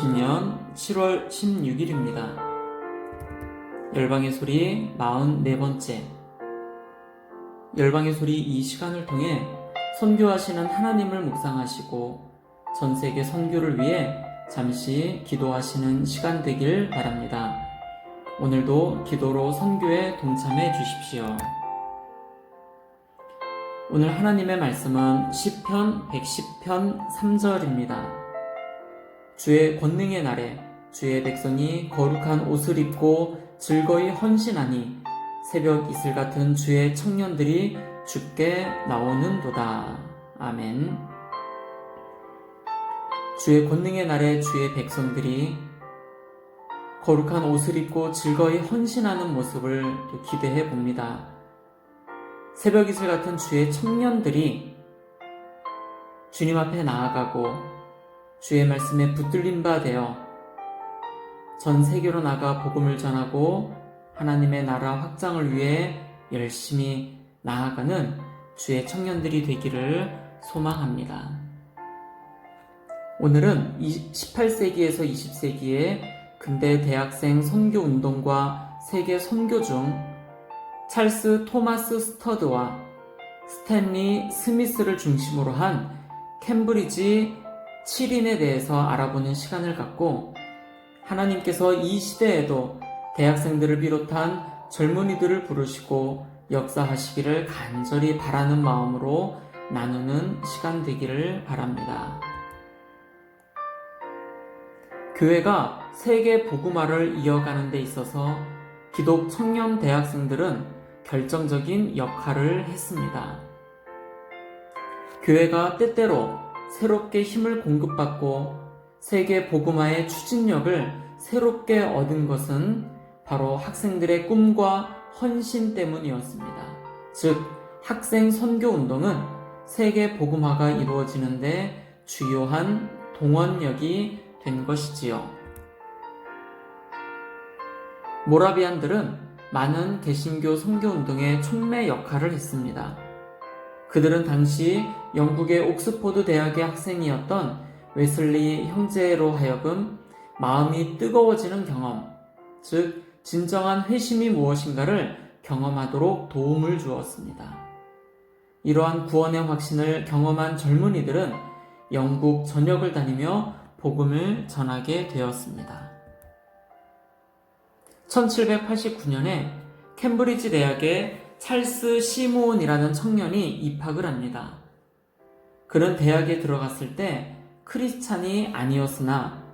2020년 7월 16일입니다. 열방의 소리 44번째. 열방의 소리 이 시간을 통해 선교하시는 하나님을 묵상하시고 전세계 선교를 위해 잠시 기도하시는 시간 되길 바랍니다. 오늘도 기도로 선교에 동참해 주십시오. 오늘 하나님의 말씀은 시편 110편 3절입니다. 주의 권능의 날에 주의 백성이 거룩한 옷을 입고 즐거이 헌신하니 새벽 이슬 같은 주의 청년들이 주께 나오는도다. 아멘. 주의 권능의 날에 주의 백성들이 거룩한 옷을 입고 즐거이 헌신하는 모습을 또 기대해 봅니다. 새벽 이슬 같은 주의 청년들이 주님 앞에 나아가고 주의 말씀에 붙들린 바 되어 전 세계로 나가 복음을 전하고 하나님의 나라 확장을 위해 열심히 나아가는 주의 청년들이 되기를 소망합니다. 오늘은 18세기에서 20세기의 근대 대학생 선교 운동과 세계 선교 중 찰스 토마스 스터드와 스탠리 스미스를 중심으로 한 캠브리지 7인에 대해서 알아보는 시간을 갖고 하나님께서 이 시대에도 대학생들을 비롯한 젊은이들을 부르시고 역사하시기를 간절히 바라는 마음으로 나누는 시간 되기를 바랍니다. 교회가 세계 복음화를 이어가는 데 있어서 기독 청년 대학생들은 결정적인 역할을 했습니다. 교회가 때때로 새롭게 힘을 공급받고 세계 복음화의 추진력을 새롭게 얻은 것은 바로 학생들의 꿈과 헌신 때문이었습니다. 즉, 학생 선교 운동은 세계 복음화가 이루어지는데 주요한 동원력이 된 것이지요. 모라비안들은 많은 개신교 선교 운동의 촉매 역할을 했습니다. 그들은 당시 영국의 옥스포드 대학의 학생이었던 웨슬리 형제로 하여금 마음이 뜨거워지는 경험, 즉 진정한 회심이 무엇인가를 경험하도록 도움을 주었습니다. 이러한 구원의 확신을 경험한 젊은이들은 영국 전역을 다니며 복음을 전하게 되었습니다. 1789년에 캠브리지 대학에 찰스 시무온이라는 청년이 입학을 합니다. 그는 대학에 들어갔을 때 크리스찬이 아니었으나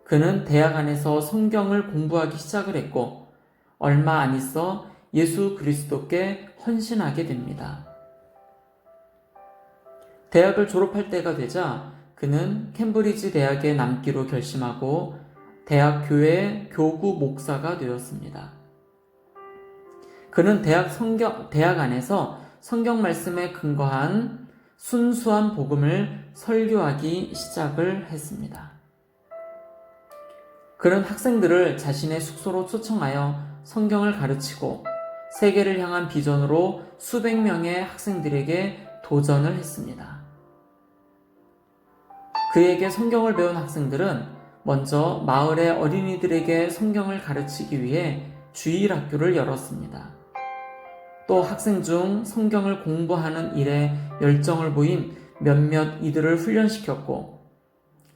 그는 대학 안에서 성경을 공부하기 시작을 했고 얼마 안 있어 예수 그리스도께 헌신하게 됩니다. 대학을 졸업할 때가 되자 그는 캠브리지 대학에 남기로 결심하고 대학 교회의 교구 목사가 되었습니다. 그는 대학 안에서 성경 말씀에 근거한 순수한 복음을 설교하기 시작을 했습니다. 그는 학생들을 자신의 숙소로 초청하여 성경을 가르치고 세계를 향한 비전으로 수백 명의 학생들에게 도전을 했습니다. 그에게 성경을 배운 학생들은 먼저 마을의 어린이들에게 성경을 가르치기 위해 주일학교를 열었습니다. 또 학생 중 성경을 공부하는 일에 열정을 보인 몇몇 이들을 훈련시켰고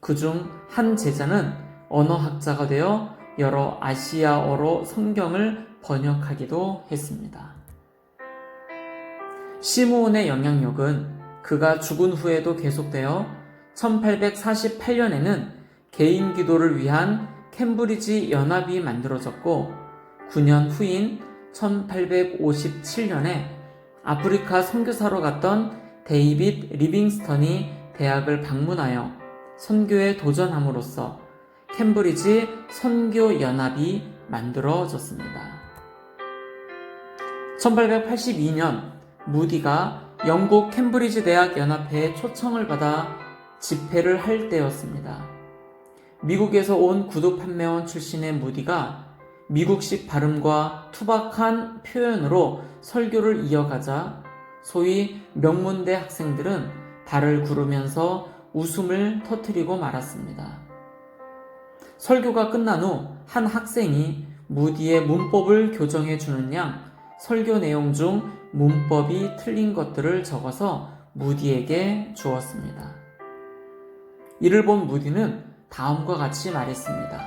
그중 한 제자는 언어학자가 되어 여러 아시아어로 성경을 번역하기도 했습니다. 시므온의 영향력은 그가 죽은 후에도 계속되어 1848년에는 개인 기도를 위한 캠브리지 연합이 만들어졌고 9년 후인 1857년에 아프리카 선교사로 갔던 데이빗 리빙스턴이 대학을 방문하여 선교에 도전함으로써 캠브리지 선교연합이 만들어졌습니다. 1882년 무디가 영국 캠브리지 대학 연합회에 초청을 받아 집회를 할 때였습니다. 미국에서 온 구두 판매원 출신의 무디가 미국식 발음과 투박한 표현으로 설교를 이어가자 소위 명문대 학생들은 발을 구르면서 웃음을 터뜨리고 말았습니다. 설교가 끝난 후 한 학생이 무디의 문법을 교정해 주는 양 설교 내용 중 문법이 틀린 것들을 적어서 무디에게 주었습니다. 이를 본 무디는 다음과 같이 말했습니다.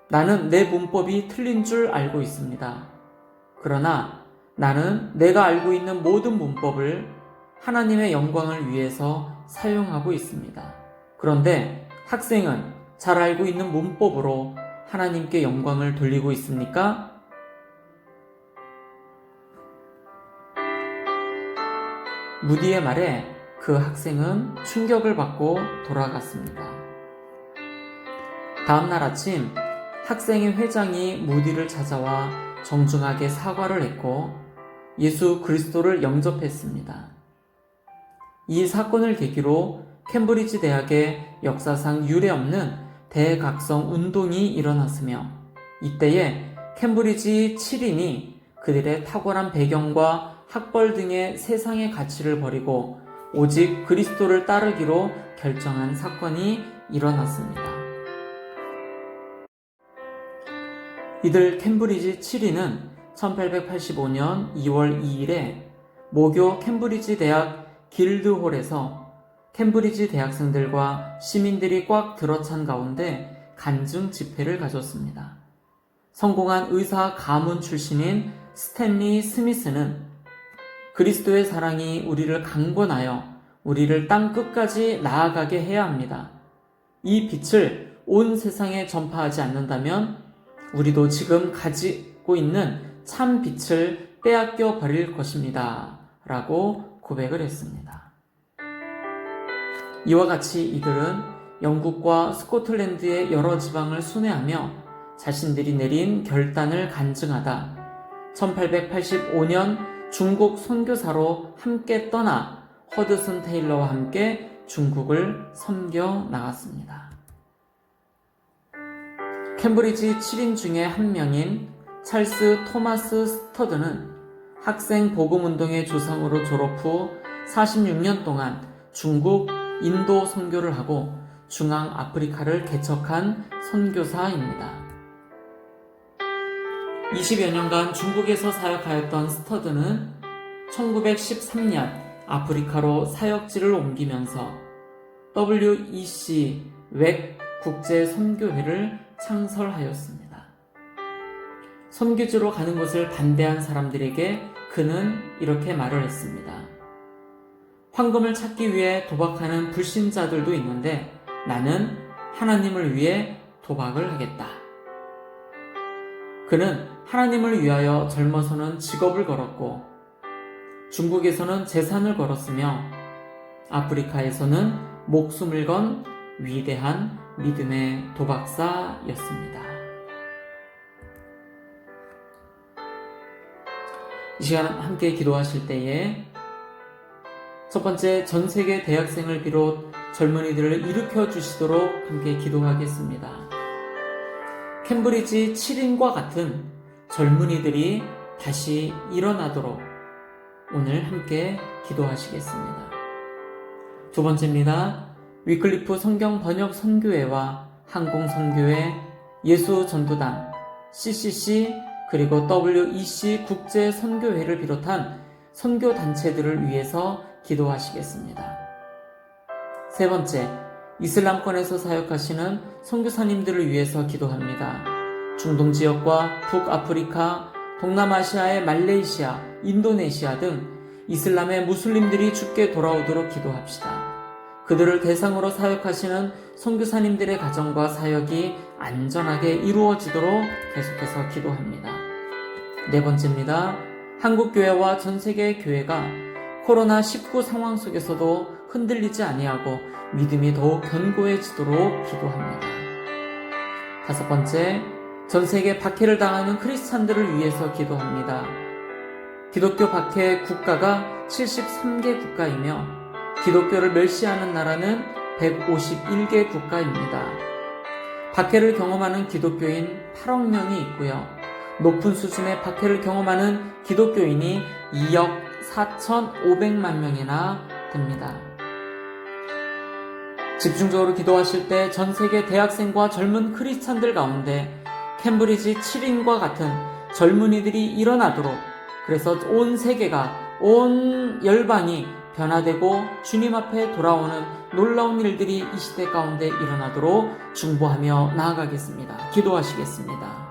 나는 내 문법이 틀린 줄 알고 있습니다. 그러나 나는 내가 알고 있는 모든 문법을 하나님의 영광을 위해서 사용하고 있습니다. 그런데 학생은 잘 알고 있는 문법으로 하나님께 영광을 돌리고 있습니까? 무디의 말에 그 학생은 충격을 받고 돌아갔습니다. 다음날 아침 학생의 회장이 무디를 찾아와 정중하게 사과를 했고 예수 그리스도를 영접했습니다. 이 사건을 계기로 캠브리지 대학의 역사상 유례없는 대각성 운동이 일어났으며 이때에 캠브리지 7인이 그들의 탁월한 배경과 학벌 등의 세상의 가치를 버리고 오직 그리스도를 따르기로 결정한 사건이 일어났습니다. 이들 캠브리지 7인은 1885년 2월 2일에 모교 캠브리지 대학 길드홀에서 캠브리지 대학생들과 시민들이 꽉 들어찬 가운데 간증 집회를 가졌습니다. 성공한 의사 가문 출신인 스탠리 스미스는 그리스도의 사랑이 우리를 강권하여 우리를 땅 끝까지 나아가게 해야 합니다. 이 빛을 온 세상에 전파하지 않는다면 우리도 지금 가지고 있는 참 빛을 빼앗겨 버릴 것입니다. 라고 고백을 했습니다. 이와 같이 이들은 영국과 스코틀랜드의 여러 지방을 순회하며 자신들이 내린 결단을 간증하다 1885년 중국 선교사로 함께 떠나 허드슨 테일러와 함께 중국을 섬겨 나갔습니다. 캠브리지 7인 중에 한 명인 찰스 토마스 스터드는 학생 복음운동의 조상으로 졸업 후 46년 동안 중국, 인도 선교를 하고 중앙 아프리카를 개척한 선교사입니다. 20여 년간 중국에서 사역하였던 스터드는 1913년 아프리카로 사역지를 옮기면서 WEC 웩 국제선교회를 창설하였습니다. 선교지로 가는 것을 반대한 사람들에게 그는 이렇게 말을 했습니다. 황금을 찾기 위해 도박하는 불신자들도 있는데 나는 하나님을 위해 도박을 하겠다. 그는 하나님을 위하여 젊어서는 직업을 걸었고 중국에서는 재산을 걸었으며 아프리카에서는 목숨을 건 위대한 믿음의 도박사였습니다. 이 시간 함께 기도하실 때에 첫 번째, 전 세계 대학생을 비롯 젊은이들을 일으켜 주시도록 함께 기도하겠습니다. 캠브리지 7인과 같은 젊은이들이 다시 일어나도록 오늘 함께 기도하시겠습니다. 두 번째입니다. 위클리프 성경 번역 선교회와 항공 선교회, 예수 전도단, CCC 그리고 WEC 국제 선교회를 비롯한 선교 단체들을 위해서 기도하시겠습니다. 세 번째, 이슬람권에서 사역하시는 선교사님들을 위해서 기도합니다. 중동 지역과 북아프리카, 동남아시아의 말레이시아, 인도네시아 등 이슬람의 무슬림들이 주께 돌아오도록 기도합시다. 그들을 대상으로 사역하시는 선교사님들의 가정과 사역이 안전하게 이루어지도록 계속해서 기도합니다. 네 번째입니다. 한국교회와 전세계 교회가 코로나19 상황 속에서도 흔들리지 아니하고 믿음이 더욱 견고해지도록 기도합니다. 다섯 번째, 전세계 박해를 당하는 크리스찬들을 위해서 기도합니다. 기독교 박해 국가가 73개 국가이며 기독교를 멸시하는 나라는 151개 국가입니다. 박해를 경험하는 기독교인 8억 명이 있고요. 높은 수준의 박해를 경험하는 기독교인이 2억 4,500만 명이나 됩니다. 집중적으로 기도하실 때 전 세계 대학생과 젊은 크리스찬들 가운데 캠브리지 7인과 같은 젊은이들이 일어나도록, 그래서 온 세계가, 온 열방이 변화되고 주님 앞에 돌아오는 놀라운 일들이 이 시대 가운데 일어나도록 중보하며 나아가겠습니다. 기도하시겠습니다.